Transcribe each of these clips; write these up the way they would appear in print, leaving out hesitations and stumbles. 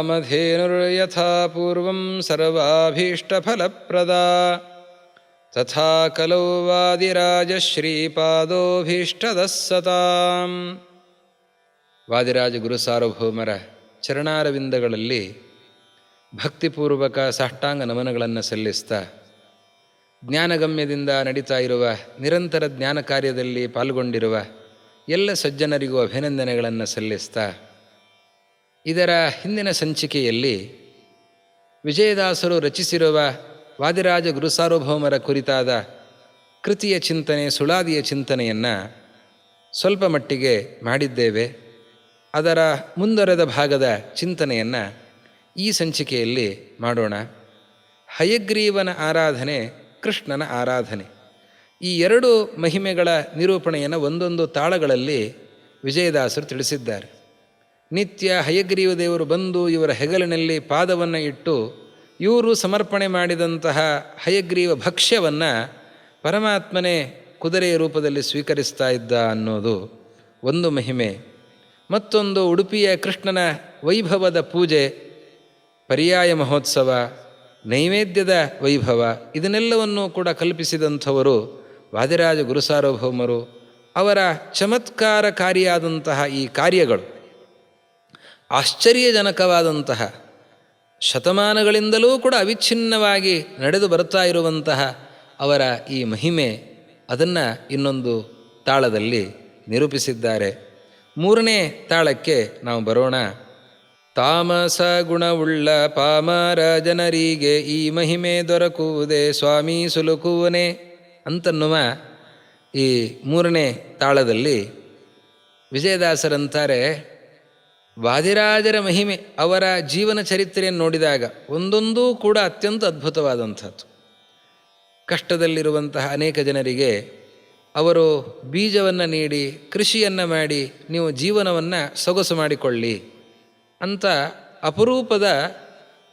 ಕಾಮಧೇನುರ್ಯಥಾ ಪೂರ್ವಂ ಸರ್ವಾಭೀಷ್ಟಫಲಪ್ರದಾ ತಥಾ ಕಲೌ ವಾದಿರಾಜಶ್ರೀಪಾದೋಭೀಷ್ಟದಃ ಸತಾಂ. ವಾದಿರಾಜ ಗುರು ಸಾರ್ವಭೌಮರ ಚರಣಾರವಿಂದಗಳಲ್ಲಿ ಭಕ್ತಿಪೂರ್ವಕ ಸಾಷ್ಟಾಂಗ ನಮನಗಳನ್ನು ಸಲ್ಲಿಸ್ತಾ, ಜ್ಞಾನಗಮ್ಯದಿಂದ ನಡೀತಾ ಇರುವ ನಿರಂತರ ಜ್ಞಾನ ಕಾರ್ಯದಲ್ಲಿ ಪಾಲ್ಗೊಂಡಿರುವ ಎಲ್ಲ ಸಜ್ಜನರಿಗೂ ಅಭಿನಂದನೆಗಳನ್ನು ಸಲ್ಲಿಸ್ತಾ, ಇದರ ಹಿಂದಿನ ಸಂಚಿಕೆಯಲ್ಲಿ ವಿಜಯದಾಸರು ರಚಿಸಿರುವ ವಾದಿರಾಜ ಗುರುಸಾರ್ವಭೌಮರ ಕುರಿತಾದ ಕೃತಿಯ ಚಿಂತನೆ, ಸುಳಾದಿಯ ಚಿಂತನೆಯನ್ನು ಸ್ವಲ್ಪ ಮಟ್ಟಿಗೆ ಮಾಡಿದ್ದೇವೆ. ಅದರ ಮುಂದುವರೆದ ಭಾಗದ ಚಿಂತನೆಯನ್ನು ಈ ಸಂಚಿಕೆಯಲ್ಲಿ ಮಾಡೋಣ. ಹಯಗ್ರೀವನ ಆರಾಧನೆ, ಕೃಷ್ಣನ ಆರಾಧನೆ, ಈ ಎರಡು ಮಹಿಮೆಗಳ ನಿರೂಪಣೆಯನ್ನು ಒಂದೊಂದು ತಾಳಗಳಲ್ಲಿ ವಿಜಯದಾಸರು ತಿಳಿಸಿದ್ದಾರೆ. ನಿತ್ಯ ಹಯಗ್ರೀವ ದೇವರು ಬಂದು ಇವರ ಹೆಗಲಿನಲ್ಲಿ ಪಾದವನ್ನು ಇಟ್ಟು ಇವರು ಸಮರ್ಪಣೆ ಮಾಡಿದಂತಹ ಹಯಗ್ರೀವ ಭಕ್ಷ್ಯವನ್ನು ಪರಮಾತ್ಮನೇ ಕುದುರೆಯ ರೂಪದಲ್ಲಿ ಸ್ವೀಕರಿಸ್ತಾ ಇದ್ದ ಅನ್ನೋದು ಒಂದು ಮಹಿಮೆ. ಮತ್ತೊಂದು ಉಡುಪಿಯ ಕೃಷ್ಣನ ವೈಭವದ ಪೂಜೆ, ಪರ್ಯಾಯ ಮಹೋತ್ಸವ, ನೈವೇದ್ಯದ ವೈಭವ, ಇದನ್ನೆಲ್ಲವನ್ನೂ ಕೂಡ ಕಲ್ಪಿಸಿದಂಥವರು ವಾದಿರಾಜ ಗುರುಸಾರ್ವಭೌಮರು. ಅವರ ಚಮತ್ಕಾರಕಾರಿಯಾದಂತಹ ಈ ಕಾರ್ಯಗಳು, ಆಶ್ಚರ್ಯಜನಕವಾದಂತಹ, ಶತಮಾನಗಳಿಂದಲೂ ಕೂಡ ಅವಿಚ್ಛಿನ್ನವಾಗಿ ನಡೆದು ಬರ್ತಾ ಇರುವಂತಹ ಅವರ ಈ ಮಹಿಮೆ, ಅದನ್ನು ಇನ್ನೊಂದು ತಾಳದಲ್ಲಿ ನಿರೂಪಿಸಿದ್ದಾರೆ. ಮೂರನೇ ತಾಳಕ್ಕೆ ನಾವು ಬರೋಣ. ತಾಮಸ ಗುಣವುಳ್ಳ ಪಾಮರ ಜನರಿಗೆ ಈ ಮಹಿಮೆ ದೊರಕುವುದೇ ಸ್ವಾಮಿ ಸುಲುಕುವನೇ ಅಂತನ್ನುವ ಈ ಮೂರನೇ ತಾಳದಲ್ಲಿ ವಿಜಯದಾಸರಂತಾರೆ, ವಾದಿರಾಜರ ಮಹಿಮೆ, ಅವರ ಜೀವನ ಚರಿತ್ರೆಯನ್ನು ನೋಡಿದಾಗ ಒಂದೊಂದೂ ಕೂಡ ಅತ್ಯಂತ ಅದ್ಭುತವಾದಂಥದ್ದು. ಕಷ್ಟದಲ್ಲಿರುವಂತಹ ಅನೇಕ ಜನರಿಗೆ ಅವರು ಬೀಜವನ್ನು ನೀಡಿ, ಕೃಷಿಯನ್ನು ಮಾಡಿ ನೀವು ಜೀವನವನ್ನು ಸೊಗಸು ಮಾಡಿಕೊಳ್ಳಿ ಅಂತ ಅಪರೂಪದ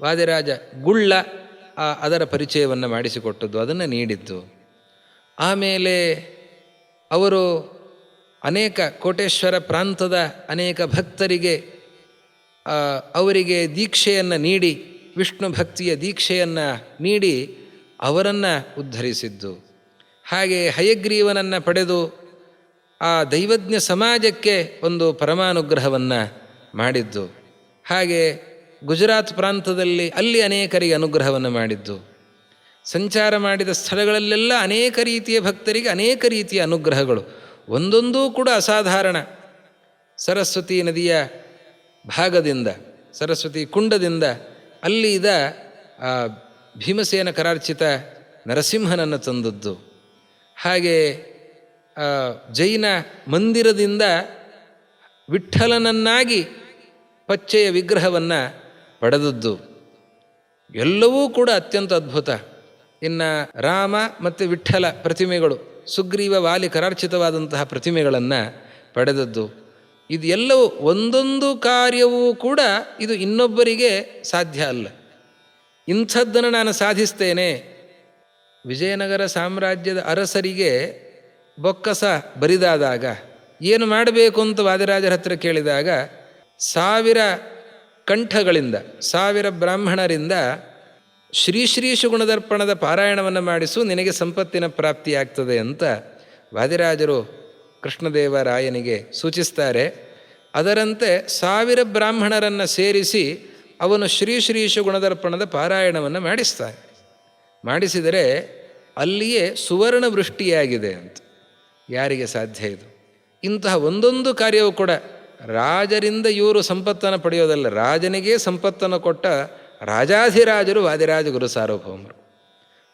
ವಾದಿರಾಜ ಗುಳ್ಳ ಅದರ ಪರಿಚಯವನ್ನು ಮಾಡಿಸಿಕೊಟ್ಟದ್ದು, ಅದನ್ನು ನೀಡಿದ್ದು. ಆಮೇಲೆ ಅವರು ಅನೇಕ ಕೋಟೇಶ್ವರ ಪ್ರಾಂತದ ಅನೇಕ ಭಕ್ತರಿಗೆ ಅವರಿಗೆ ದೀಕ್ಷೆಯನ್ನು ನೀಡಿ, ವಿಷ್ಣು ಭಕ್ತಿಯ ದೀಕ್ಷೆಯನ್ನು ನೀಡಿ ಅವರನ್ನು ಉದ್ಧರಿಸಿದ್ದು. ಹಾಗೆ ಹಯಗ್ರೀವನನ್ನು ಪಡೆದು ಆ ದೈವಜ್ಞ ಸಮಾಜಕ್ಕೆ ಒಂದು ಪರಮಾನುಗ್ರಹವನ್ನು ಮಾಡಿದ್ದು. ಹಾಗೆ ಗುಜರಾತ್ ಪ್ರಾಂತದಲ್ಲಿ ಅಲ್ಲಿ ಅನೇಕರಿಗೆ ಅನುಗ್ರಹವನ್ನು ಮಾಡಿದ್ದು. ಸಂಚಾರ ಮಾಡಿದ ಸ್ಥಳಗಳಲ್ಲೆಲ್ಲ ಅನೇಕ ರೀತಿಯ ಭಕ್ತರಿಗೆ ಅನೇಕ ರೀತಿಯ ಅನುಗ್ರಹಗಳು, ಒಂದೊಂದೂ ಕೂಡ ಅಸಾಧಾರಣ. ಸರಸ್ವತಿ ನದಿಯ ಭಾಗದಿಂದ, ಸರಸ್ವತಿ ಕುಂಡದಿಂದ ಅಲ್ಲಿದ ಭೀಮಸೇನ ಕರಾರ್ಚಿತ ನರಸಿಂಹನನ್ನು ತಂದದ್ದು. ಹಾಗೆ ಜೈನ ಮಂದಿರದಿಂದ ವಿಠ್ಠಲನನ್ನಾಗಿ ಪಚ್ಚೆಯ ವಿಗ್ರಹವನ್ನು ಪಡೆದದ್ದು. ಎಲ್ಲವೂ ಕೂಡ ಅತ್ಯಂತ ಅದ್ಭುತ. ಇನ್ನು ರಾಮ ಮತ್ತು ವಿಠ್ಠಲ ಪ್ರತಿಮೆಗಳು, ಸುಗ್ರೀವ ವಾಲಿ ಕರಾರ್ಚಿತವಾದಂತಹ ಪ್ರತಿಮೆಗಳನ್ನು ಪಡೆದದ್ದು. ಇದು ಎಲ್ಲವೂ ಒಂದೊಂದು ಕಾರ್ಯವೂ ಕೂಡ ಇದು ಇನ್ನೊಬ್ಬರಿಗೆ ಸಾಧ್ಯ ಅಲ್ಲ. ಇಂಥದ್ದನ್ನು ನಾನು ಸಾಧಿಸ್ತೇನೆ. ವಿಜಯನಗರ ಸಾಮ್ರಾಜ್ಯದ ಅರಸರಿಗೆ ಬೊಕ್ಕಸ ಬರಿದಾದಾಗ ಏನು ಮಾಡಬೇಕು ಅಂತ ವಾದಿರಾಜರ ಹತ್ರ ಕೇಳಿದಾಗ 1000 ಕಂಠಗಳಿಂದ 1000 ಬ್ರಾಹ್ಮಣರಿಂದ ಶ್ರೀ ಶ್ರೀ ಸುಗುಣದರ್ಪಣದ ಪಾರಾಯಣವನ್ನು ಮಾಡಿಸು, ನಿನಗೆ ಸಂಪತ್ತಿನ ಪ್ರಾಪ್ತಿಯಾಗ್ತದೆ ಅಂತ ವಾದಿರಾಜರು ಕೃಷ್ಣದೇವರಾಯನಿಗೆ ಸೂಚಿಸ್ತಾರೆ. ಅದರಂತೆ 1000 ಬ್ರಾಹ್ಮಣರನ್ನು ಸೇರಿಸಿ ಅವನು ಶ್ರೀ ಶ್ರೀ ಸುಗುಣದರ್ಪಣದ ಪಾರಾಯಣವನ್ನು ಮಾಡಿಸ್ತಾನೆ. ಮಾಡಿಸಿದರೆ ಅಲ್ಲಿಯೇ ಸುವರ್ಣ ವೃಷ್ಟಿಯಾಗಿದೆ ಅಂತ. ಯಾರಿಗೆ ಸಾಧ್ಯ ಇದು? ಇಂತಹ ಒಂದೊಂದು ಕಾರ್ಯವೂ ಕೂಡ ರಾಜರಿಂದ ಇವರು ಸಂಪತ್ತನ್ನು ಪಡೆಯೋದಲ್ಲ, ರಾಜನಿಗೇ ಸಂಪತ್ತನ್ನು ಕೊಟ್ಟ ರಾಜಾಧಿರಾಜರು ವಾದಿರಾಜ ಗುರು ಸಾರ್ವಭೌಮರು.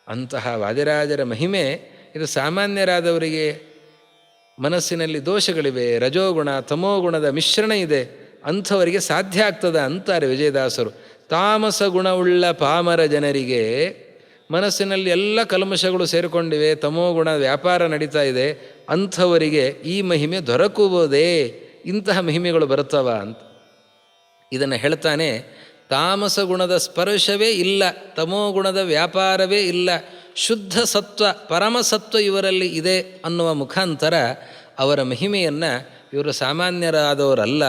ಅಂತಹ ವಾದಿರಾಜರ ಮಹಿಮೆ ಇದು ಸಾಮಾನ್ಯರಾದವರಿಗೆ ಮನಸ್ಸಿನಲ್ಲಿ ದೋಷಗಳಿವೆ, ರಜೋಗುಣ ತಮೋಗುಣದ ಮಿಶ್ರಣ ಇದೆ, ಅಂಥವರಿಗೆ ಸಾಧ್ಯ ಆಗ್ತದ ಅಂತಾರೆ ವಿಜಯದಾಸರು. ತಾಮಸ ಗುಣವುಳ್ಳ ಪಾಮರ ಜನರಿಗೆ ಮನಸ್ಸಿನಲ್ಲಿ ಎಲ್ಲ ಕಲ್ಮಶಗಳು ಸೇರಿಕೊಂಡಿವೆ, ತಮೋಗುಣ ವ್ಯಾಪಾರ ನಡೀತಾ ಇದೆ, ಅಂಥವರಿಗೆ ಈ ಮಹಿಮೆ ದೊರಕುವುದೇ, ಇಂತಹ ಮಹಿಮೆಗಳು ಬರುತ್ತವ ಅಂತ ಇದನ್ನು ಹೇಳ್ತಾನೆ. ತಾಮಸ ಗುಣದ ಸ್ಪರ್ಶವೇ ಇಲ್ಲ, ತಮೋಗುಣದ ವ್ಯಾಪಾರವೇ ಇಲ್ಲ, ಶುದ್ಧ ಸತ್ವ ಪರಮಸತ್ವ ಇವರಲ್ಲಿ ಇದೆ ಅನ್ನುವ ಮುಖಾಂತರ ಅವರ ಮಹಿಮೆಯನ್ನು, ಇವರು ಸಾಮಾನ್ಯರಾದವರಲ್ಲ,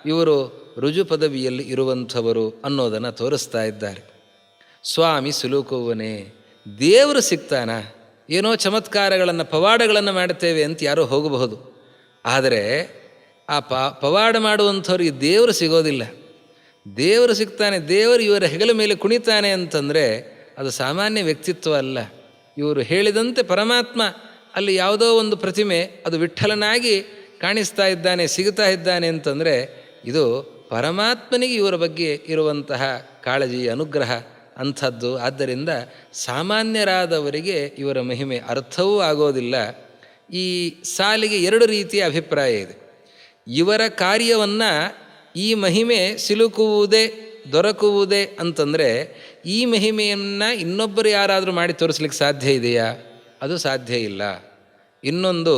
ಇವರು ರುಜು ಪದವಿಯಲ್ಲಿ ಇರುವಂಥವರು ಅನ್ನೋದನ್ನು ತೋರಿಸ್ತಾ ಇದ್ದಾರೆ. ಸ್ವಾಮಿ ಸುಲುಕುವನೇ, ದೇವರು ಸಿಗ್ತಾನ? ಏನೋ ಚಮತ್ಕಾರಗಳನ್ನು ಪವಾಡಗಳನ್ನು ಮಾಡ್ತೇವೆ ಅಂತ ಯಾರೋ ಹೋಗಬಹುದು, ಆದರೆ ಆ ಪವಾಡ ಮಾಡುವಂಥವ್ರಿಗೆ ದೇವರು ಸಿಗೋದಿಲ್ಲ. ದೇವರು ಸಿಗ್ತಾನೆ, ದೇವರು ಇವರ ಹೆಗಲ ಮೇಲೆ ಕುಣಿತಾನೆ ಅಂತಂದರೆ ಅದು ಸಾಮಾನ್ಯ ವ್ಯಕ್ತಿತ್ವ ಅಲ್ಲ. ಇವರು ಹೇಳಿದಂತೆ ಪರಮಾತ್ಮ ಅಲ್ಲಿ ಯಾವುದೋ ಒಂದು ಪ್ರತಿಮೆ ಅದು ವಿಠ್ಠಲನಾಗಿ ಕಾಣಿಸ್ತಾ ಇದ್ದಾನೆ, ಸಿಗುತ್ತಾ ಇದ್ದಾನೆ ಅಂತಂದರೆ ಇದು ಪರಮಾತ್ಮನಿಗೆ ಇವರ ಬಗ್ಗೆ ಇರುವಂತಹ ಕಾಳಜಿ, ಅನುಗ್ರಹ ಅಂಥದ್ದು. ಆದ್ದರಿಂದ ಸಾಮಾನ್ಯರಾದವರಿಗೆ ಇವರ ಮಹಿಮೆ ಅರ್ಥವೂ ಆಗೋದಿಲ್ಲ. ಈ ಸಾಲಿಗೆ ಎರಡು ರೀತಿಯ ಅಭಿಪ್ರಾಯ ಇದೆ. ಇವರ ಕಾರ್ಯವನ್ನು ಈ ಮಹಿಮೆ ಸಿಲುಕುವುದೇ, ದೊರಕುವುದೇ ಅಂತಂದರೆ ಈ ಮಹಿಮೆಯನ್ನು ಇನ್ನೊಬ್ಬರು ಯಾರಾದರೂ ಮಾಡಿ ತೋರಿಸ್ಲಿಕ್ಕೆ ಸಾಧ್ಯ ಇದೆಯಾ? ಅದು ಸಾಧ್ಯ ಇಲ್ಲ. ಇನ್ನೊಂದು,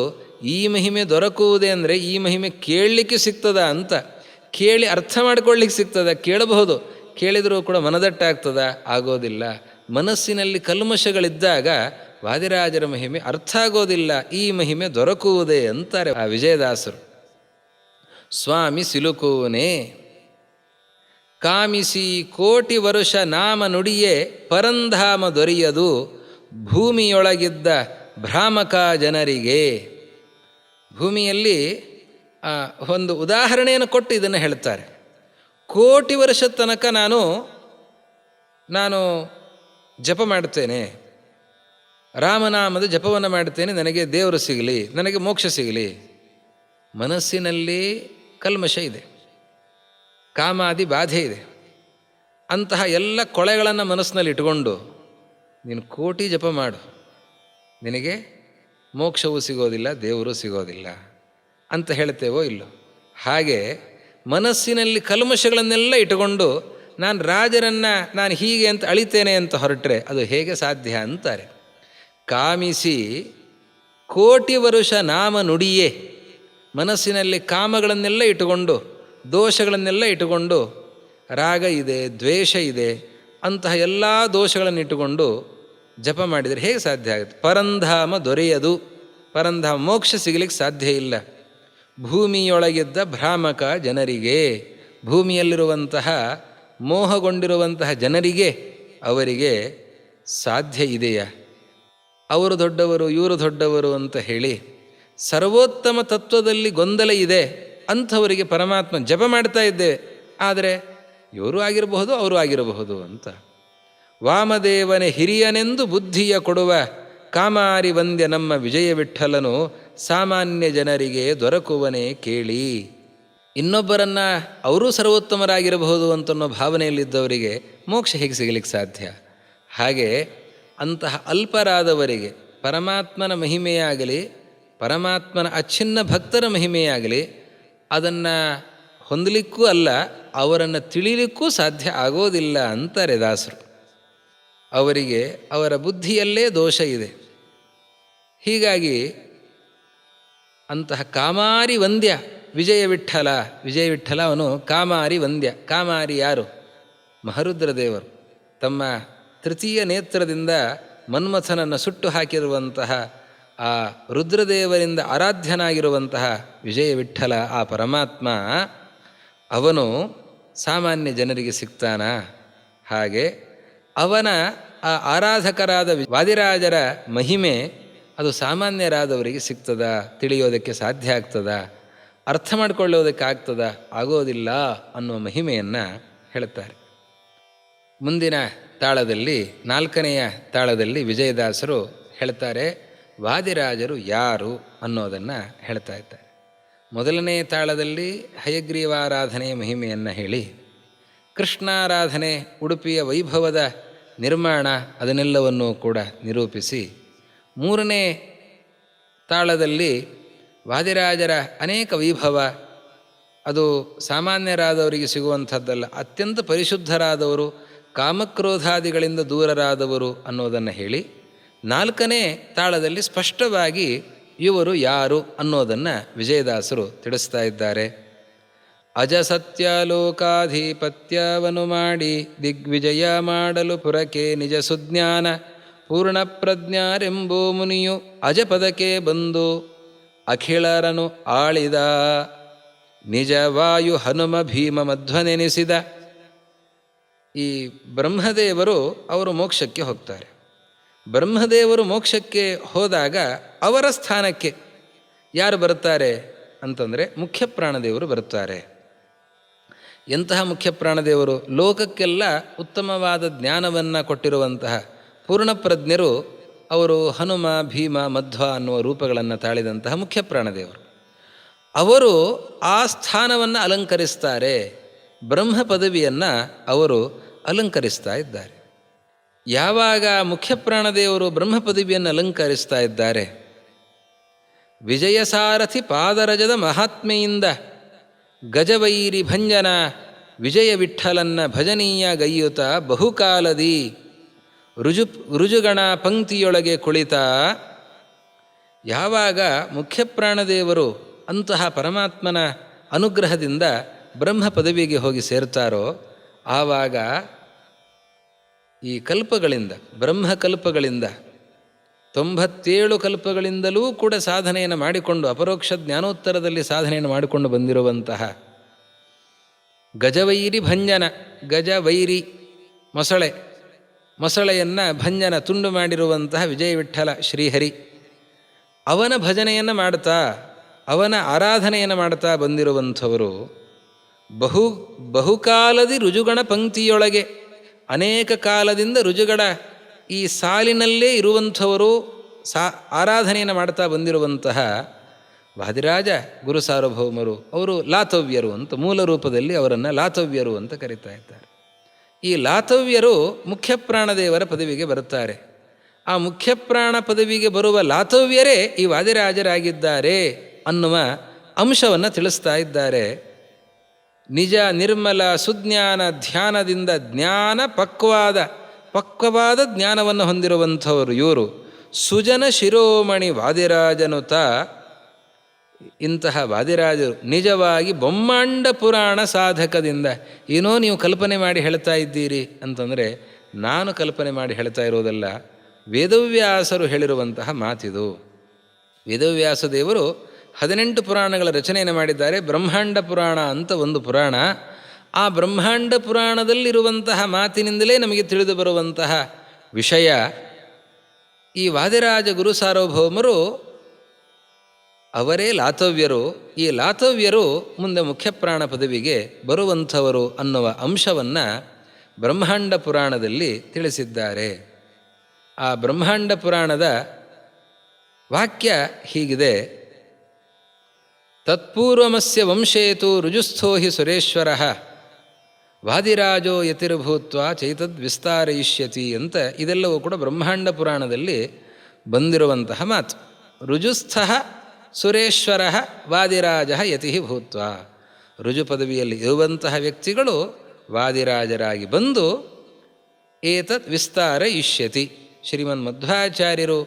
ಈ ಮಹಿಮೆ ದೊರಕುವುದೇ ಅಂದರೆ ಈ ಮಹಿಮೆ ಕೇಳಲಿಕ್ಕೆ ಸಿಗ್ತದ ಅಂತ, ಕೇಳಿ ಅರ್ಥ ಮಾಡ್ಕೊಳ್ಳಿಕ್ಕೆ ಸಿಗ್ತದ, ಕೇಳಬಹುದು, ಕೇಳಿದರೂ ಕೂಡ ಮನದಟ್ಟಾಗ್ತದ? ಆಗೋದಿಲ್ಲ. ಮನಸ್ಸಿನಲ್ಲಿ ಕಲ್ಮಶಗಳಿದ್ದಾಗ ವಾದಿರಾಜರ ಮಹಿಮೆ ಅರ್ಥ ಆಗೋದಿಲ್ಲ. ಈ ಮಹಿಮೆ ದೊರಕುವುದೇ ಅಂತಾರೆ ಆ ವಿಜಯದಾಸರು. ಸ್ವಾಮಿ ಸಿಲುಕುವನೇ, ಕಾಮಿಸಿ ಕೋಟಿ ವರುಷ ನಾಮ ನುಡಿಯೇ ಪರಂಧಾಮ ದೊರೆಯದು ಭೂಮಿಯೊಳಗಿದ್ದ ಭ್ರಾಮಕ ಜನರಿಗೆ. ಭೂಮಿಯಲ್ಲಿ ಒಂದು ಉದಾಹರಣೆಯನ್ನು ಕೊಟ್ಟು ಇದನ್ನು ಹೇಳ್ತಾರೆ. ಕೋಟಿ ವರ್ಷದ ತನಕ ನಾನು ಜಪ ಮಾಡ್ತೇನೆ, ರಾಮನಾಮದ ಜಪವನ್ನು ಮಾಡ್ತೇನೆ, ನನಗೆ ದೇವರು ಸಿಗಲಿ, ನನಗೆ ಮೋಕ್ಷ ಸಿಗಲಿ. ಮನಸ್ಸಿನಲ್ಲಿ ಕಲ್ಮಶ ಇದೆ, ಕಾಮಾದಿ ಬಾಧೆ ಇದೆ. ಅಂತಹ ಎಲ್ಲ ಕೊಳೆಗಳನ್ನು ಮನಸ್ಸಿನಲ್ಲಿ ಇಟ್ಕೊಂಡು ನೀನು ಕೋಟಿ ಜಪ ಮಾಡು, ನಿನಗೆ ಮೋಕ್ಷವೂ ಸಿಗೋದಿಲ್ಲ, ದೇವರು ಸಿಗೋದಿಲ್ಲ ಅಂತ ಹೇಳ್ತೇವೋ ಇಲ್ಲೋ? ಹಾಗೆ ಮನಸ್ಸಿನಲ್ಲಿ ಕಲ್ಮಶಗಳನ್ನೆಲ್ಲ ಇಟ್ಟುಕೊಂಡು ನಾನು ರಾಜರನ್ನು ನಾನು ಹೀಗೆ ಅಂತ ಅಳಿತೇನೆ ಅಂತ ಹೊರಟ್ರೆ ಅದು ಹೇಗೆ ಸಾಧ್ಯ ಅಂತಾರೆ. ಕಾಮಿಸಿ ಕೋಟಿ ವರುಷ ನಾಮ ನುಡಿಯೇ, ಮನಸ್ಸಿನಲ್ಲಿ ಕಾಮಗಳನ್ನೆಲ್ಲ ಇಟ್ಟುಕೊಂಡು, ದೋಷಗಳನ್ನೆಲ್ಲ ಇಟ್ಟುಕೊಂಡು, ರಾಗ ಇದೆ, ದ್ವೇಷ ಇದೆ, ಅಂತಹ ಎಲ್ಲ ದೋಷಗಳನ್ನು ಇಟ್ಟುಕೊಂಡು ಜಪ ಮಾಡಿದರೆ ಹೇಗೆ ಸಾಧ್ಯ ಆಗುತ್ತೆ? ಪರಂಧಾಮ ದೊರೆಯದು, ಪರಂಧಾಮ ಮೋಕ್ಷ ಸಿಗಲಿಕ್ಕೆ ಸಾಧ್ಯ ಇಲ್ಲ. ಭೂಮಿಯೊಳಗಿದ್ದ ಭ್ರಾಮಕ ಜನರಿಗೆ, ಭೂಮಿಯಲ್ಲಿರುವಂತಹ ಮೋಹಗೊಂಡಿರುವಂತಹ ಜನರಿಗೆ, ಅವರಿಗೆ ಸಾಧ್ಯ ಇದೆಯಾ? ಅವರು ದೊಡ್ಡವರು, ಇವರು ದೊಡ್ಡವರು ಅಂತ ಹೇಳಿ ಸರ್ವೋತ್ತಮ ತತ್ವದಲ್ಲಿ ಗೊಂದಲ ಇದೆ ಅಂಥವರಿಗೆ ಪರಮಾತ್ಮ ಜಪ ಮಾಡ್ತಾ ಇದ್ದೇವೆ, ಆದರೆ ಇವರು ಆಗಿರಬಹುದು, ಅವರು ಆಗಿರಬಹುದು ಅಂತ. ವಾಮದೇವನೇ ಹಿರಿಯನೆಂದು ಬುದ್ಧಿಯ ಕೊಡುವ ಕಾಮಾರಿ ವಂದ್ಯ ನಮ್ಮ ವಿಜಯ ವಿಠ್ಠಲನು ಸಾಮಾನ್ಯ ಜನರಿಗೆ ದೊರಕುವನೇ ಕೇಳಿ. ಇನ್ನೊಬ್ಬರನ್ನು ಅವರೂ ಸರ್ವೋತ್ತಮರಾಗಿರಬಹುದು ಅಂತನ್ನೋ ಭಾವನೆಯಲ್ಲಿದ್ದವರಿಗೆ ಮೋಕ್ಷ ಹೇಗೆ ಸಿಗಲಿಕ್ಕೆ ಸಾಧ್ಯ? ಹಾಗೆ ಅಂತಹ ಅಲ್ಪರಾದವರಿಗೆ ಪರಮಾತ್ಮನ ಮಹಿಮೆಯಾಗಲಿ, ಪರಮಾತ್ಮನ ಅಚ್ಛಿನ್ನ ಭಕ್ತರ ಮಹಿಮೆಯಾಗಲಿ ಅದನ್ನು ಹೊಂದಲಿಕ್ಕೂ ಅಲ್ಲ, ಅವರನ್ನು ತಿಳಿಲಿಕ್ಕೂ ಸಾಧ್ಯ ಆಗೋದಿಲ್ಲ ಅಂತಾರೆ ದಾಸರು. ಅವರಿಗೆ ಅವರ ಬುದ್ಧಿಯಲ್ಲೇ ದೋಷ ಇದೆ. ಹೀಗಾಗಿ ಅಂತಹ ಕಾಮಾರಿ ವಂದ್ಯ ವಿಜಯ ವಿಠ್ಠಲ, ವಿಜಯ ವಿಠ್ಠಲ ಅವನು ಕಾಮಾರಿ ವಂದ್ಯ. ಕಾಮಾರಿ ಯಾರು? ಮಹರುದ್ರ ದೇವರು ತಮ್ಮ ತೃತೀಯ ನೇತ್ರದಿಂದ ಮನ್ಮಥನನ್ನು ಸುಟ್ಟು ಹಾಕಿರುವಂತಹ ಆ ರುದ್ರದೇವರಿಂದ ಆರಾಧ್ಯನಾಗಿರುವಂತಹ ವಿಜಯ ವಿಠ್ಠಲ, ಆ ಪರಮಾತ್ಮ ಅವನು ಸಾಮಾನ್ಯ ಜನರಿಗೆ ಸಿಗ್ತಾನ? ಹಾಗೆ ಅವನ ಆ ಆರಾಧಕರಾದ ವಾದಿರಾಜರ ಮಹಿಮೆ ಅದು ಸಾಮಾನ್ಯರಾದವರಿಗೆ ಸಿಗ್ತದ? ತಿಳಿಯೋದಕ್ಕೆ ಸಾಧ್ಯ ಆಗ್ತದ? ಅರ್ಥ ಮಾಡಿಕೊಳ್ಳೋದಕ್ಕೆ ಆಗ್ತದ? ಆಗೋದಿಲ್ಲ ಅನ್ನುವ ಮಹಿಮೆಯನ್ನು ಹೇಳುತ್ತಾರೆ. ಮುಂದಿನ ತಾಳದಲ್ಲಿ, ನಾಲ್ಕನೆಯ ತಾಳದಲ್ಲಿ ವಿಜಯದಾಸರು ಹೇಳ್ತಾರೆ ವಾದಿರಾಜರು ಯಾರು ಅನ್ನೋದನ್ನು ಹೇಳ್ತಾ ಇದ್ದಾರೆ. ಮೊದಲನೇ ತಾಳದಲ್ಲಿ ಹಯಗ್ರೀವಾರಾಧನೆಯ ಮಹಿಮೆಯನ್ನು ಹೇಳಿ, ಕೃಷ್ಣಾರಾಧನೆ, ಉಡುಪಿಯ ವೈಭವದ ನಿರ್ಮಾಣ ಅದನ್ನೆಲ್ಲವನ್ನೂ ಕೂಡ ನಿರೂಪಿಸಿ, ಮೂರನೇ ತಾಳದಲ್ಲಿ ವಾದಿರಾಜರ ಅನೇಕ ವೈಭವ, ಅದು ಸಾಮಾನ್ಯರಾದವರಿಗೆ ಸಿಗುವಂಥದ್ದಲ್ಲ, ಅತ್ಯಂತ ಪರಿಶುದ್ಧರಾದವರು, ಕಾಮಕ್ರೋಧಾದಿಗಳಿಂದ ದೂರರಾದವರು ಅನ್ನೋದನ್ನು ಹೇಳಿ, ನಾಲ್ಕನೇ ತಾಳದಲ್ಲಿ ಸ್ಪಷ್ಟವಾಗಿ ಇವರು ಯಾರು ಅನ್ನೋದನ್ನು ವಿಜಯದಾಸರು ತಿಳಿಸ್ತಾ ಇದ್ದಾರೆ. ಅಜಸತ್ಯ ಲೋಕಾಧಿಪತ್ಯವನ್ನು ಮಾಡಿ ದಿಗ್ವಿಜಯ ಮಾಡಲು ಪುರಕ್ಕೆ ನಿಜ ಸುಜ್ಞಾನ ಪೂರ್ಣ ಪ್ರಜ್ಞಾರೆಂಬೋ ಮುನಿಯು ಅಜಪದಕ್ಕೆ ಬಂದು ಅಖಿಳರನು ಆಳಿದ. ನಿಜವಾಯು ಹನುಮ ಭೀಮ ಮಧ್ವನೆನಿಸಿದ. ಈ ಬ್ರಹ್ಮದೇವರು ಅವರು ಮೋಕ್ಷಕ್ಕೆ ಹೋಗ್ತಾರೆ. ಬ್ರಹ್ಮದೇವರು ಮೋಕ್ಷಕ್ಕೆ ಹೋದಾಗ ಅವರ ಸ್ಥಾನಕ್ಕೆ ಯಾರು ಬರ್ತಾರೆ ಅಂತಂದರೆ ಮುಖ್ಯ ಪ್ರಾಣದೇವರು ಬರ್ತಾರೆ. ಎಂತಹ ಮುಖ್ಯ ಪ್ರಾಣದೇವರು? ಲೋಕಕ್ಕೆಲ್ಲ ಉತ್ತಮವಾದ ಜ್ಞಾನವನ್ನು ಕೊಟ್ಟಿರುವಂತಹ ಪೂರ್ಣಪ್ರಜ್ಞರು ಅವರು ಹನುಮ ಭೀಮ ಮಧ್ವ ಅನ್ನುವ ರೂಪಗಳನ್ನು ತಾಳಿದಂತಹ ಮುಖ್ಯ ಪ್ರಾಣದೇವರು. ಅವರು ಆ ಸ್ಥಾನವನ್ನು ಅಲಂಕರಿಸ್ತಾರೆ. ಬ್ರಹ್ಮ ಪದವಿಯನ್ನು ಅವರು ಅಲಂಕರಿಸ್ತಾ ಇದ್ದಾರೆ. ಯಾವಾಗ ಮುಖ್ಯ ಪ್ರಾಣದೇವರು ಬ್ರಹ್ಮ ಪದವಿಯನ್ನು ಅಲಂಕರಿಸ್ತಾ ಇದ್ದಾರೆ, ವಿಜಯಸಾರಥಿ ಪಾದರಜದ ಮಹಾತ್ಮೆಯಿಂದ ಗಜವೈರಿ ಭಂಜನ ವಿಜಯ ವಿಠ್ಠಲನ್ನ ಭಜನೀಯ ಗೈಯುತ ಬಹುಕಾಲದಿ ರುಜುಗಣ ಪಂಕ್ತಿಯೊಳಗೆ ಕುಳಿತ. ಯಾವಾಗ ಮುಖ್ಯ ಪ್ರಾಣದೇವರು ಅಂತಹ ಪರಮಾತ್ಮನ ಅನುಗ್ರಹದಿಂದ ಬ್ರಹ್ಮ ಪದವಿಗೆ ಹೋಗಿ ಸೇರ್ತಾರೋ ಆವಾಗ ಈ ಕಲ್ಪಗಳಿಂದ ಬ್ರಹ್ಮಕಲ್ಪಗಳಿಂದ 97 ಕಲ್ಪಗಳಿಂದಲೂ ಕೂಡ ಸಾಧನೆಯನ್ನು ಮಾಡಿಕೊಂಡು ಅಪರೋಕ್ಷ ಜ್ಞಾನೋತ್ತರದಲ್ಲಿ ಸಾಧನೆಯನ್ನು ಮಾಡಿಕೊಂಡು ಬಂದಿರುವಂತಹ ಗಜವೈರಿ ಭಂಜನ, ಗಜವೈರಿ ಮೊಸಳೆಯನ್ನು ಭಂಜನ ತುಂಡು ಮಾಡಿರುವಂತಹ ವಿಜಯ ವಿಠ್ಠಲ ಶ್ರೀಹರಿ, ಅವನ ಭಜನೆಯನ್ನು ಮಾಡ್ತಾ ಅವನ ಆರಾಧನೆಯನ್ನು ಮಾಡ್ತಾ ಬಂದಿರುವಂಥವರು ಬಹುಕಾಲದಿ ರುಜುಗಣ ಪಂಕ್ತಿಯೊಳಗೆ ಅನೇಕ ಕಾಲದಿಂದ ರುಜುಗಡ ಈ ಸಾಲಿನಲ್ಲೇ ಇರುವಂಥವರು ಆರಾಧನೆಯನ್ನು ಮಾಡ್ತಾ ಬಂದಿರುವಂತಹ ವಾದಿರಾಜ ಗುರು ಸಾರ್ವಭೌಮರು ಅವರು ಲಾತವ್ಯರು ಅಂತ ಮೂಲ ರೂಪದಲ್ಲಿ ಅವರನ್ನು ಲಾತವ್ಯರು ಅಂತ ಕರೀತಾ ಇದ್ದಾರೆ. ಈ ಲಾತವ್ಯರು ಮುಖ್ಯ ಪ್ರಾಣದೇವರ ಪದವಿಗೆ ಬರುತ್ತಾರೆ. ಆ ಮುಖ್ಯ ಪ್ರಾಣ ಪದವಿಗೆ ಬರುವ ಲಾತವ್ಯರೇ ಈ ವಾದಿರಾಜರಾಗಿದ್ದಾರೆ ಅನ್ನುವ ಅಂಶವನ್ನು ತಿಳಿಸ್ತಾ ಇದ್ದಾರೆ. ನಿಜ ನಿರ್ಮಲ ಸುಜ್ಞಾನ ಧ್ಯಾನದಿಂದ ಪಕ್ವವಾದ ಜ್ಞಾನವನ್ನು ಹೊಂದಿರುವಂಥವರು ಇವರು. ಸುಜನ ಶಿರೋಮಣಿ ವಾದಿರಾಜನುತ. ಇಂತಹ ವಾದಿರಾಜರು ನಿಜವಾಗಿ ಬ್ರಹ್ಮಾಂಡ ಪುರಾಣ ಸಾಧಕದಿಂದ ಏನೋ ನೀವು ಕಲ್ಪನೆ ಮಾಡಿ ಹೇಳ್ತಾ ಇದ್ದೀರಿ ಅಂತಂದರೆ ನಾನು ಕಲ್ಪನೆ ಮಾಡಿ ಹೇಳ್ತಾ ಇರೋದಲ್ಲ, ವೇದವ್ಯಾಸರು ಹೇಳಿರುವಂತಹ ಮಾತಿದು. ವೇದವ್ಯಾಸ ದೇವರು 18 ಪುರಾಣಗಳ ರಚನೆಯನ್ನು ಮಾಡಿದ್ದಾರೆ. ಬ್ರಹ್ಮಾಂಡ ಪುರಾಣ ಅಂತ ಒಂದು ಪುರಾಣ. ಆ ಬ್ರಹ್ಮಾಂಡ ಪುರಾಣದಲ್ಲಿರುವಂತಹ ಮಾತಿನಿಂದಲೇ ನಮಗೆ ತಿಳಿದು ಬರುವಂತಹ ವಿಷಯ. ಈ ವಾದಿರಾಜ ಗುರು ಸಾರ್ವಭೌಮರು ಅವರೇ ಲಾತವ್ಯರು. ಈ ಲಾತವ್ಯರು ಮುಂದೆ ಮುಖ್ಯಪ್ರಾಣ ಪದವಿಗೆ ಬರುವಂಥವರು ಅನ್ನುವ ಅಂಶವನ್ನು ಬ್ರಹ್ಮಾಂಡ ಪುರಾಣದಲ್ಲಿ ತಿಳಿಸಿದ್ದಾರೆ. ಆ ಬ್ರಹ್ಮಾಂಡ ಪುರಾಣದ ವಾಕ್ಯ ಹೀಗಿದೆ: ತತ್ಪೂರ್ವಮಸ್ಯ ವಂಶೇತು ರುಜುಸ್ಥೋ ಹಿ ಸುರೇಶ್ವರ ವಾದಿರಾಜೋ ಯತಿರ್ಭೂತ್ವ ಚೈತದ್ವಿಸ್ತಾರಯಿಷ್ಯತಿ ಅಂತ. ಇದೆಲ್ಲವೂ ಕೂಡ ಬ್ರಹ್ಮಾಂಡ ಪುರಾಣದಲ್ಲಿ ಬಂದಿರುವಂತಹ ಮಾತು. ರುಜುಸ್ಥ ಸುರೇಶ್ವರ ವಾದಿರಾಜ ಯತಿ ಭೂತ್ವ. ರುಜು ಪದವಿಯಲ್ಲಿ ಇರುವಂತಹ ವ್ಯಕ್ತಿಗಳು ವಾದಿರಾಜರಾಗಿ ಬಂದು ಏತತ್ ವಿಸ್ತಾರ ಇಷ್ಯತಿ, ಶ್ರೀಮನ್ ಮಧ್ವಾಚಾರ್ಯರು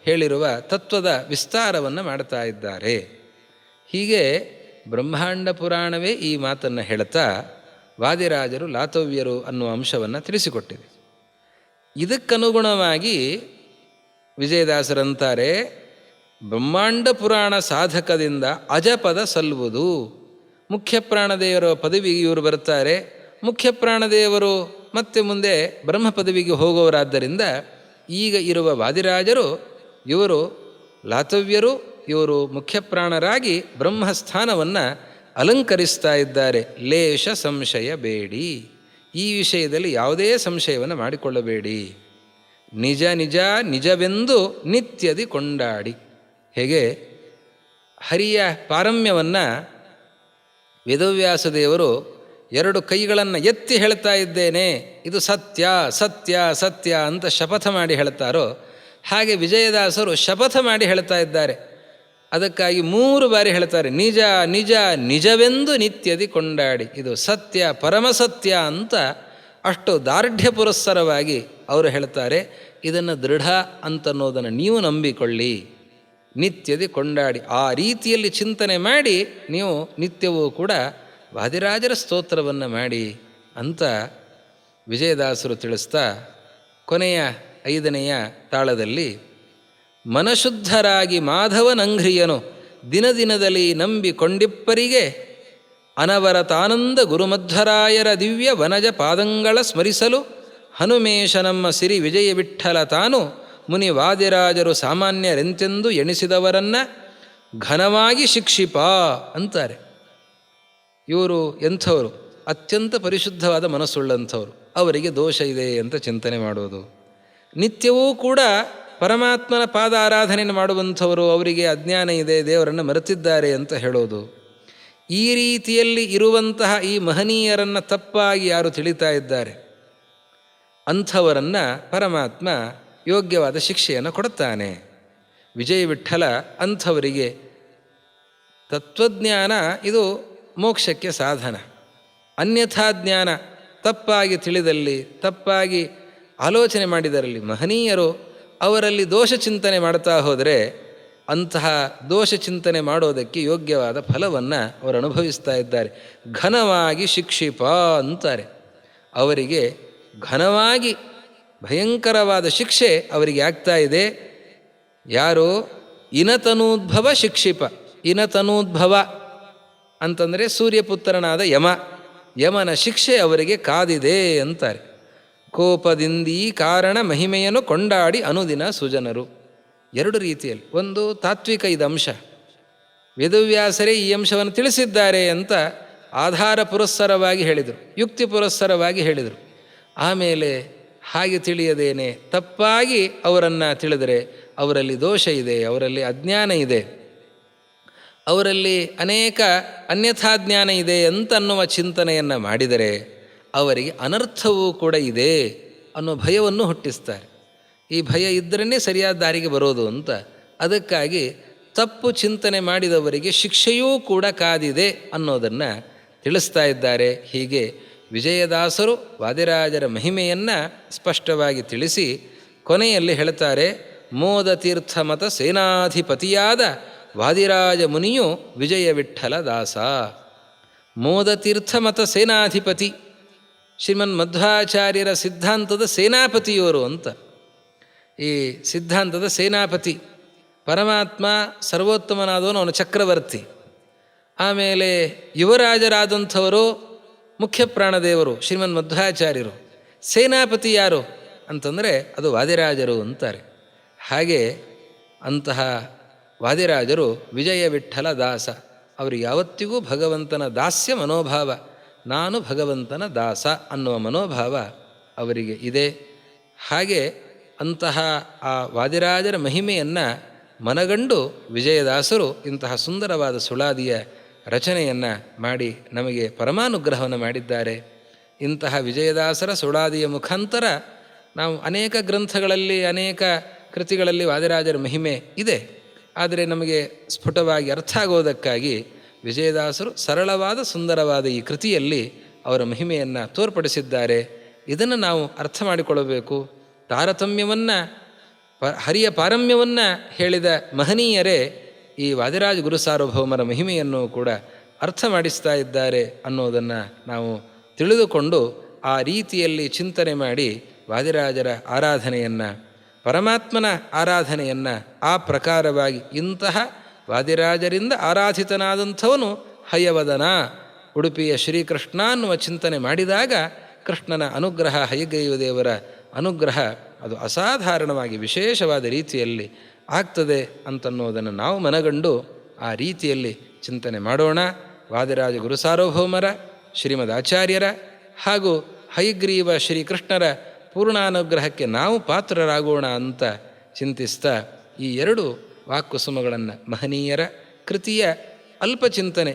ಹೇಳಿರುವ ತತ್ವದ ವಿಸ್ತಾರವನ್ನು ಮಾಡ್ತಾ ಇದ್ದಾರೆ. ಹೀಗೆ ಬ್ರಹ್ಮಾಂಡ ಪುರಾಣವೇ ಈ ಮಾತನ್ನು ಹೇಳ್ತಾ ವಾದಿರಾಜರು ಲಾತವ್ಯರು ಅನ್ನುವ ಅಂಶವನ್ನು ತಿಳಿಸಿಕೊಟ್ಟಿದೆ. ಇದಕ್ಕನುಗುಣವಾಗಿ ವಿಜಯದಾಸರಂತಾರೆ, ಬ್ರಹ್ಮಾಂಡ ಪುರಾಣ ಸಾಧಕದಿಂದ ಅಜಪದ ಸಲ್ಲುವುದು. ಮುಖ್ಯ ಪ್ರಾಣದೇವರ ಪದವಿಗೆ ಇವರು ಬರ್ತಾರೆ. ಮುಖ್ಯ ಪ್ರಾಣದೇವರು ಮತ್ತೆ ಮುಂದೆ ಬ್ರಹ್ಮ ಪದವಿಗೆ ಹೋಗೋರಾದ್ದರಿಂದ ಈಗ ಇರುವ ವಾದಿರಾಜರು ಇವರು ಲಾತವ್ಯರು, ಇವರು ಮುಖ್ಯ ಪ್ರಾಣರಾಗಿ ಬ್ರಹ್ಮಸ್ಥಾನವನ್ನು ಅಲಂಕರಿಸ್ತಾ ಇದ್ದಾರೆ. ಲೇಷ ಸಂಶಯ ಬೇಡಿ, ಈ ವಿಷಯದಲ್ಲಿ ಯಾವುದೇ ಸಂಶಯವನ್ನು ಮಾಡಿಕೊಳ್ಳಬೇಡಿ. ನಿಜ ನಿಜ ನಿಜವೆಂದು ನಿತ್ಯದಿ ಕೊಂಡಾಡಿ. ಹೇಗೆ ಹರಿಯ ಪಾರಮ್ಯವನ್ನು ವೇದವ್ಯಾಸದೇವರು 2 ಕೈಗಳನ್ನು ಎತ್ತಿ ಹೇಳ್ತಾ ಇದ್ದೇನೆ, ಇದು ಸತ್ಯ ಸತ್ಯ ಸತ್ಯ ಅಂತ ಶಪಥ ಮಾಡಿ ಹೇಳ್ತಾರೋ ಹಾಗೆ ವಿಜಯದಾಸರು ಶಪಥ ಮಾಡಿ ಹೇಳ್ತಾ ಇದ್ದಾರೆ. ಅದಕ್ಕಾಗಿ 3 ಬಾರಿ ಹೇಳ್ತಾರೆ, ನಿಜ ನಿಜ ನಿಜವೆಂದು ನಿತ್ಯದಿ ಕೊಂಡಾಡಿ. ಇದು ಸತ್ಯ ಪರಮಸತ್ಯ ಅಂತ ಅಷ್ಟು ದಾರ್ಢ್ಯ ಪುರಸ್ಸರವಾಗಿ ಅವರು ಹೇಳ್ತಾರೆ. ಇದನ್ನು ದೃಢ ಅಂತನ್ನೋದನ್ನು ನೀವು ನಂಬಿಕೊಳ್ಳಿ, ನಿತ್ಯದಿ ಕೊಂಡಾಡಿ. ಆ ರೀತಿಯಲ್ಲಿ ಚಿಂತನೆ ಮಾಡಿ ನೀವು ನಿತ್ಯವೂ ಕೂಡ ವಾದಿರಾಜರ ಸ್ತೋತ್ರವನ್ನು ಮಾಡಿ ಅಂತ ವಿಜಯದಾಸರು ತಿಳಿಸ್ತಾ ಕೊನೆಯ 5ನೆಯ ತಾಳದಲ್ಲಿ, ಮನಶುದ್ಧರಾಗಿ ಮಾಧವನಂಘ್ರಿಯನು ದಿನದಿನದಲ್ಲಿ ನಂಬಿಕೊಂಡಿಪ್ಪರಿಗೆ ಅನವರತಾನಂದ ಗುರುಮಧ್ವರಾಯರ ದಿವ್ಯ ವನಜ ಪಾದಂಗಳ ಸ್ಮರಿಸಲು ಹನುಮೇಶ ನಮ್ಮ ಸಿರಿ ವಿಜಯ ವಿಠ್ಠಲ ತಾನು ಮುನಿ ವಾದಿರಾಜರು ಸಾಮಾನ್ಯರೆಂತೆಂದು ಎಣಿಸಿದವರನ್ನು ಘನವಾಗಿ ಶಿಕ್ಷಿಪ ಅಂತಾರೆ. ಇವರು ಎಂಥವರು? ಅತ್ಯಂತ ಪರಿಶುದ್ಧವಾದ ಮನಸ್ಸುಳ್ಳಂಥವ್ರು. ಅವರಿಗೆ ದೋಷ ಇದೆ ಅಂತ ಚಿಂತನೆ ಮಾಡೋದು, ನಿತ್ಯವೂ ಕೂಡ ಪರಮಾತ್ಮನ ಪಾದ ಆರಾಧನೆಯನ್ನು ಮಾಡುವಂಥವರು ಅವರಿಗೆ ಅಜ್ಞಾನ ಇದೆ, ದೇವರನ್ನು ಮರೆತಿದ್ದಾರೆ ಅಂತ ಹೇಳೋದು. ಈ ರೀತಿಯಲ್ಲಿ ಇರುವಂತಹ ಈ ಮಹನೀಯರನ್ನು ತಪ್ಪಾಗಿ ಯಾರು ತಿಳಿತಾ ಇದ್ದಾರೆ ಅಂಥವರನ್ನು ಪರಮಾತ್ಮ ಯೋಗ್ಯವಾದ ಶಿಕ್ಷೆಯನ್ನು ಕೊಡುತ್ತಾನೆ. ವಿಜಯ ವಿಠ್ಠಲ ಅಂಥವರಿಗೆ ತತ್ವಜ್ಞಾನ ಇದು ಮೋಕ್ಷಕ್ಕೆ ಸಾಧನ. ಅನ್ಯಥಾ ಜ್ಞಾನ ತಪ್ಪಾಗಿ ತಿಳಿದಲ್ಲಿ, ತಪ್ಪಾಗಿ ಆಲೋಚನೆ ಮಾಡಿದರಲ್ಲಿ ಮಹನೀಯರು ಅವರಲ್ಲಿ ದೋಷ ಚಿಂತನೆ ಮಾಡ್ತಾ ಹೋದರೆ ಅಂತಹ ದೋಷ ಚಿಂತನೆ ಮಾಡೋದಕ್ಕೆ ಯೋಗ್ಯವಾದ ಫಲವನ್ನು ಅವರು ಅನುಭವಿಸ್ತಾ ಇದ್ದಾರೆ. ಘನವಾಗಿ ಶಿಕ್ಷಿಪ ಅಂತಾರೆ. ಅವರಿಗೆ ಘನವಾಗಿ ಭಯಂಕರವಾದ ಶಿಕ್ಷೆ ಅವರಿಗೆ ಆಗ್ತಾ ಇದೆ. ಯಾರು? ಇನತನೂದ್ಭವ ಶಿಕ್ಷಿಪ. ಇನತನೂದ್ಭವ ಅಂತಂದರೆ ಸೂರ್ಯಪುತ್ರನಾದ ಯಮ. ಯಮನ ಶಿಕ್ಷೆ ಅವರಿಗೆ ಕಾದಿದೆ ಅಂತಾರೆ. ಕೋಪದಿಂದೀ ಕಾರಣ ಮಹಿಮೆಯನ್ನು ಕೊಂಡಾಡಿ ಅನುದಿನ ಸುಜನರು. ಎರಡು ರೀತಿಯಲ್ಲಿ. ಒಂದು ತಾತ್ವಿಕ ಇದು ಅಂಶ, ವೇದವ್ಯಾಸರೇ ಈ ಅಂಶವನ್ನು ತಿಳಿಸಿದ್ದಾರೆ ಅಂತ ಆಧಾರ ಪುರಸ್ಸರವಾಗಿ ಹೇಳಿದರು, ಯುಕ್ತಿ ಪುರಸ್ಸರವಾಗಿ ಹೇಳಿದರು. ಆಮೇಲೆ ಹಾಗೆ ತಿಳಿಯದೇನೆ ತಪ್ಪಾಗಿ ಅವರನ್ನು ತಿಳಿದರೆ ಅವರಲ್ಲಿ ದೋಷ ಇದೆ, ಅವರಲ್ಲಿ ಅಜ್ಞಾನ ಇದೆ, ಅವರಲ್ಲಿ ಅನೇಕ ಅನ್ಯಥಾಜ್ಞಾನ ಇದೆ ಅಂತನ್ನುವ ಚಿಂತನೆಯನ್ನು ಮಾಡಿದರೆ ಅವರಿಗೆ ಅನರ್ಥವೂ ಕೂಡ ಇದೆ ಅನ್ನೋ ಭಯವನ್ನು ಹುಟ್ಟಿಸ್ತಾರೆ. ಈ ಭಯ ಇದ್ದರೇ ಸರಿಯಾದ ದಾರಿಗೆ ಬರೋದು ಅಂತ. ಅದಕ್ಕಾಗಿ ತಪ್ಪು ಚಿಂತನೆ ಮಾಡಿದವರಿಗೆ ಶಿಕ್ಷೆಯೂ ಕೂಡ ಕಾದಿದೆ ಅನ್ನೋದನ್ನು ತಿಳಿಸ್ತಾ ಇದ್ದಾರೆ. ಹೀಗೆ ವಿಜಯದಾಸರು ವಾದಿರಾಜರ ಮಹಿಮೆಯನ್ನು ಸ್ಪಷ್ಟವಾಗಿ ತಿಳಿಸಿ ಕೊನೆಯಲ್ಲಿ ಹೇಳ್ತಾರೆ, ಮೋದ ತೀರ್ಥ ಮತ ಸೇನಾಧಿಪತಿಯಾದ ವಾದಿರಾಜ ಮುನಿಯು ವಿಜಯ ವಿಠ್ಠಲ ದಾಸ. ಮೋದ ತೀರ್ಥ ಮತ ಸೇನಾಧಿಪತಿ, ಶ್ರೀಮನ್ ಮಧ್ವಾಚಾರ್ಯರ ಸಿದ್ಧಾಂತದ ಸೇನಾಪತಿಯವರು ಅಂತ. ಈ ಸಿದ್ಧಾಂತದ ಸೇನಾಪತಿ ಪರಮಾತ್ಮ ಸರ್ವೋತ್ತಮನಾದವನು, ಅವನ ಚಕ್ರವರ್ತಿ. ಆಮೇಲೆ ಯುವರಾಜರಾದಂಥವರು ಮುಖ್ಯ ಪ್ರಾಣದೇವರು ಶ್ರೀಮನ್ ಮಧ್ವಾಚಾರ್ಯರು. ಸೇನಾಪತಿ ಯಾರು ಅಂತಂದರೆ ಅದು ವಾದಿರಾಜರು ಅಂತಾರೆ. ಹಾಗೆ ಅಂತಹ ವಾದಿರಾಜರು ವಿಜಯ ವಿಠ್ಠಲ ದಾಸ. ಅವರು ಯಾವತ್ತಿಗೂ ಭಗವಂತನ ದಾಸ್ಯ ಮನೋಭಾವ, ನಾನು ಭಗವಂತನ ದಾಸ ಅನ್ನುವ ಮನೋಭಾವ ಅವರಿಗೆ ಇದೆ. ಹಾಗೆ ಅಂತಹ ಆ ವಾದಿರಾಜರ ಮಹಿಮೆಯನ್ನು ಮನಗಂಡು ವಿಜಯದಾಸರು ಇಂತಹ ಸುಂದರವಾದ ಸುಳಾದಿಯ ರಚನೆಯನ್ನು ಮಾಡಿ ನಮಗೆ ಪರಮಾನುಗ್ರಹವನ್ನು ಮಾಡಿದ್ದಾರೆ. ಇಂತಹ ವಿಜಯದಾಸರ ಸುಳಾದಿಯ ಮುಖಾಂತರ ನಾವು ಅನೇಕ ಗ್ರಂಥಗಳಲ್ಲಿ, ಅನೇಕ ಕೃತಿಗಳಲ್ಲಿ ವಾದಿರಾಜರ ಮಹಿಮೆ ಇದೆ. ಆದರೆ ನಮಗೆ ಸ್ಫುಟವಾಗಿ ಅರ್ಥ ಆಗೋದಕ್ಕಾಗಿ ವಿಜಯದಾಸರು ಸರಳವಾದ ಸುಂದರವಾದ ಈ ಕೃತಿಯಲ್ಲಿ ಅವರ ಮಹಿಮೆಯನ್ನು ತೋರ್ಪಡಿಸಿದ್ದಾರೆ. ಇದನ್ನು ನಾವು ಅರ್ಥ ಮಾಡಿಕೊಳ್ಳಬೇಕು. ತಾರತಮ್ಯವನ್ನು, ಹರಿಯ ಪಾರಮ್ಯವನ್ನು ಹೇಳಿದ ಮಹನೀಯರೇ ಈ ವಾದಿರಾಜ ಗುರುಸಾರ್ವಭೌಮರ ಮಹಿಮೆಯನ್ನು ಕೂಡ ಅರ್ಥ ಮಾಡಿಸ್ತಾ ಇದ್ದಾರೆ ಅನ್ನೋದನ್ನು ನಾವು ತಿಳಿದುಕೊಂಡು ಆ ರೀತಿಯಲ್ಲಿ ಚಿಂತನೆ ಮಾಡಿ ವಾದಿರಾಜರ ಆರಾಧನೆಯನ್ನು, ಪರಮಾತ್ಮನ ಆರಾಧನೆಯನ್ನು ಆ ಪ್ರಕಾರವಾಗಿ ಇಂತಹ ವಾದಿರಾಜರಿಂದ ಆರಾಧಿತನಾದಂಥವನು ಹಯವದನ, ಉಡುಪಿಯ ಶ್ರೀಕೃಷ್ಣ ಅನ್ನುವ ಚಿಂತನೆ ಮಾಡಿದಾಗ ಕೃಷ್ಣನ ಅನುಗ್ರಹ, ಹಯಗ್ರೀವದೇವರ ಅನುಗ್ರಹ ಅದು ಅಸಾಧಾರಣವಾಗಿ ವಿಶೇಷವಾದ ರೀತಿಯಲ್ಲಿ ಆಗ್ತದೆ ಅಂತನ್ನೋದನ್ನು ನಾವು ಮನಗಂಡು ಆ ರೀತಿಯಲ್ಲಿ ಚಿಂತನೆ ಮಾಡೋಣ. ವಾದಿರಾಜ ಗುರುಸಾರ್ವಭೌಮರ, ಶ್ರೀಮದ್ ಆಚಾರ್ಯರ ಹಾಗೂ ಹಯಗ್ರೀವ ಶ್ರೀಕೃಷ್ಣರ ಪೂರ್ಣಾನುಗ್ರಹಕ್ಕೆ ನಾವು ಪಾತ್ರರಾಗೋಣ ಅಂತ ಚಿಂತಿಸ್ತಾ ಈ ಎರಡು ವಾಕ್ಕುಸುಮಗಳನ್ನು, ಮಹನೀಯರ ಕೃತಿಯ ಅಲ್ಪ ಚಿಂತನೆ,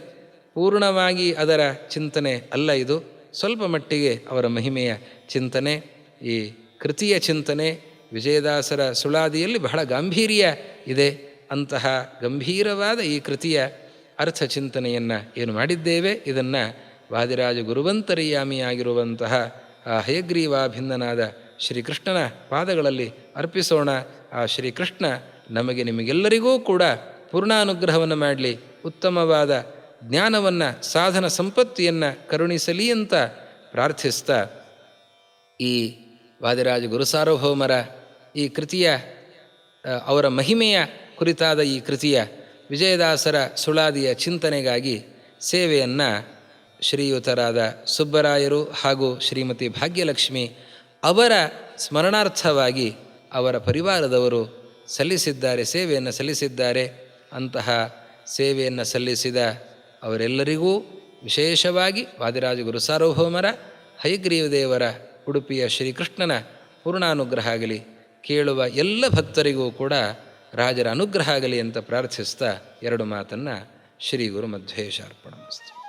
ಪೂರ್ಣವಾಗಿ ಅದರ ಚಿಂತನೆ ಅಲ್ಲ ಇದು, ಸ್ವಲ್ಪ ಮಟ್ಟಿಗೆ ಅವರ ಮಹಿಮೆಯ ಚಿಂತನೆ, ಈ ಕೃತಿಯ ಚಿಂತನೆ ವಿಜಯದಾಸರ ಸುಳಾದಿಯಲ್ಲಿ ಬಹಳ ಗಾಂಭೀರ್ಯ ಇದೆ. ಅಂತಹ ಗಂಭೀರವಾದ ಈ ಕೃತಿಯ ಅರ್ಥ ಚಿಂತನೆಯನ್ನು ಏನು ಮಾಡಿದ್ದೇವೆ, ಇದನ್ನು ವಾದಿರಾಜ ಗುರುವಂತರ್ಯಾಮಿಯಾಗಿರುವಂತಹ ಆ ಹಯಗ್ರೀವಾಭಿನ್ನನಾದ ಶ್ರೀಕೃಷ್ಣನ ಪಾದಗಳಲ್ಲಿ ಅರ್ಪಿಸೋಣ. ಆ ಶ್ರೀಕೃಷ್ಣ ನಮಗೆ ನಿಮಗೆಲ್ಲರಿಗೂ ಕೂಡ ಪೂರ್ಣಾನುಗ್ರಹವನ್ನು ಮಾಡಲಿ, ಉತ್ತಮವಾದ ಜ್ಞಾನವನ್ನು, ಸಾಧನ ಸಂಪತ್ತಿಯನ್ನು ಕರುಣಿಸಲಿ ಅಂತ ಪ್ರಾರ್ಥಿಸ್ತಾ ಈ ವಾದಿರಾಜ ಗುರುಸಾರ್ವಭೌಮರ ಈ ಕೃತಿಯ, ಅವರ ಮಹಿಮೆಯ ಕುರಿತಾದ ಈ ಕೃತಿಯ ವಿಜಯದಾಸರ ಸುಳಾದಿಯ ಚಿಂತನೆಗಾಗಿ ಸೇವೆಯನ್ನು ಶ್ರೀಯುತರಾದ ಸುಬ್ಬರಾಯರು ಹಾಗೂ ಶ್ರೀಮತಿ ಭಾಗ್ಯಲಕ್ಷ್ಮಿ ಅವರ ಸ್ಮರಣಾರ್ಥವಾಗಿ ಅವರ ಪರಿವಾರದವರು ಸಲ್ಲಿಸಿದ್ದಾರೆ, ಸೇವೆಯನ್ನು ಸಲ್ಲಿಸಿದ್ದಾರೆ. ಅಂತಹ ಸೇವೆಯನ್ನು ಸಲ್ಲಿಸಿದ ಅವರೆಲ್ಲರಿಗೂ ವಿಶೇಷವಾಗಿ ವಾದಿರಾಜ ಗುರು ಸಾರ್ವಭೌಮರ, ಹಯಗ್ರೀವ ದೇವರ, ಉಡುಪಿಯ ಶ್ರೀಕೃಷ್ಣನ ಪೂರ್ಣಾನುಗ್ರಹ ಆಗಲಿ. ಕೇಳುವ ಎಲ್ಲ ಭಕ್ತರಿಗೂ ಕೂಡ ರಾಜರ ಅನುಗ್ರಹ ಆಗಲಿ ಅಂತ ಪ್ರಾರ್ಥಿಸ್ತಾ ಎರಡು ಮಾತನ್ನು ಶ್ರೀ ಗುರು ಮಧ್ವೇಶ ಅರ್ಪಣಮಸ್ತು.